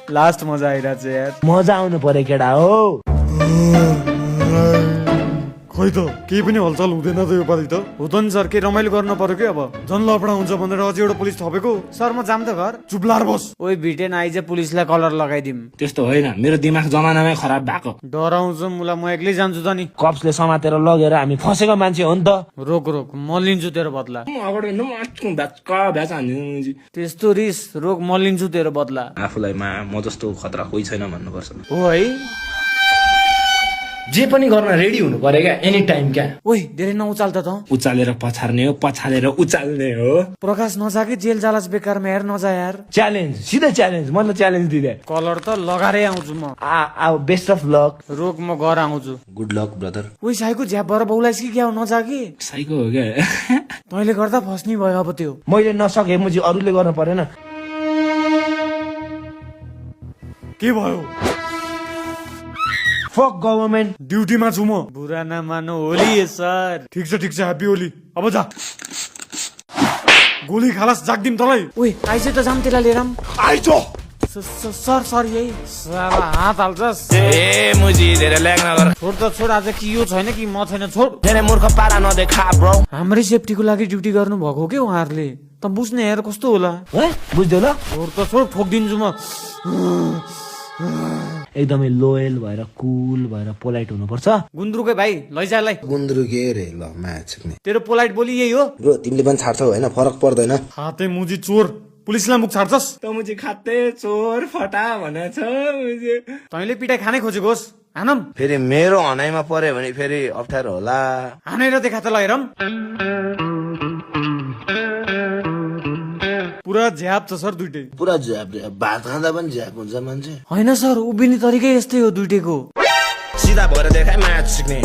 Last मजा आइरहेछ यार। मजा आउनु पर्यो केटा हो। खै त केही पनि हलचल हुँदैन त यो पालि त। हो त नि सर, के रमाइलो गर्न पर्यो कि अब। झन् लफडा हुन्छ भनेर अझै एउटा पुलिस थपेको। सर म जाम त घर। चुप लाएर बस। ओइ भिटेन आइज पुलिसलाई कलर लगाइदिम। त्यस्तो होइन, मेरो दिमाग जमानामै खराब भएको। डराउँछ मुला, म एक्लै जान्छु त नि। कप्सले समातेर लगेर हामी फसेको मान्छे हो नि त। रोक रोक, म लिन्छु तेरो बदला। त्यस्तो रिस रोक, म लिन्छु तेरो बदला। आफूलाई म जस्तो खतरा कोही छैन भन्नुपर्छ। हो है। जे पनि गर्न रेडी हुनु पर्यो क्या, एनी टाइम क्या। ओइ धेरै नउचाल त। उचालेर पछार्ने हो, पछालेर उचाल्ने हो। प्रकाश नजा कि जेल जालास बेकारमा हेर नजा यार। च्यालेन्ज, सिधै च्यालेन्ज, मतलब च्यालेन्ज दिँदै। कलर त लगाएरै आउँछु म। Best of lock. रोक, म घर आउँछु। Good lock brother. ओइ साइको झ्याप भएर बौलाइस् कि क्या हो, नजा कि। साइको हो क्या। तैँले गर्दा फस्नी भयो अब त्यो। मैले नसके मुझे अरूले गर्न परेन। के भयो? Fuck government. ड्युटीमा छु म। बुरा नमान्नु, होली सर। ठिक छ ह्याप्पी होली। अब जा। गोली खालास जाग्दिम तँलाई। ओइ आइज त जाम त्यसलाई लिएर। आइज सर सर यही साला हात हाल्छस्। ए मुझे धेरै ल्याग नगर। छोड त छोड, आज कि यो छैन कि म छैन, छोड। धेरै मूर्ख पारा नदेखा ब्रो। हाम्रै सेफ्टीको लागि ड्युटी गर्नु भएको के उहाँहरूले। त बुझ्ने हेर कस्तो होला। बुझ्दै ल। छोड त छोड, ठोकिदिन्छु म। एकदमै लोयल भएर कुल भएर पोलाइट हुनुपर्छ। गुन्द्रुके भाइ लैजालाई। गुन्द्रुके रे ल म्याच छिक्ने। तेरो पोलाइट बोली यही हो ब्रो, तिमीले पनि छाड्छौ होइन, फरक पर्दैन। खाते मुजी चोर, पुलिसलाई मुख छाड्छस्। त मुझे खाते चोर फटा भनेछ मुझे। तैँले पिटाइ खानै खोजेकोस्, हानम। फेरि मेरो हनाइमा पर्यो भने फेरि अप्ठ्यारो होला। हानेर देखा त ल हेरम। पुरा झ्याप छ सर दुइटै। पुरा झ्याप रे, भात खाँदा पनि झ्याप हुन्छ मान्छे। होइन सर, उभिने तरिकै यस्तै हो दुइटैको। सिधा भएर देखाइ म्याच सिक्ने।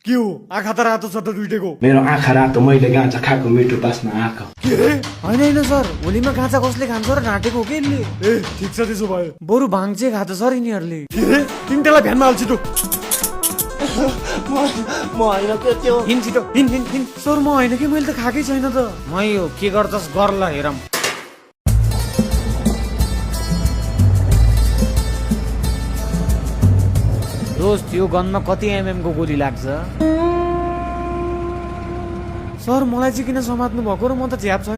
के हो, आँखा त रातो छ त दुइटैको। मेरो आँखा रातो, मैले गाँचा खाएको मिठो पासमा आँखा। के रे? होइन होइन सर, होलीमा गाँचा कसले खान्छ र ढाँटेको हो के यसले? ए ठिक छ त्यसो भयो। बरु भाङ चाहिँ खान्छ सर यिनीहरूले। के रे? तिनटालाई भ्यानमा हाल्छु त। म होइन के त्यो। हिँड छिटो, हिँड हिँड हिँड। सर म होइन कि, मैले त खाएकै छैन त। मै हो, के गर्छस् गर ल हेरम। दोस्त यो गनमा कति एमएम को गोली लाग्छ? सर मलाई चाहिँ किन समात्नु भएको र? म त झ्याप छ।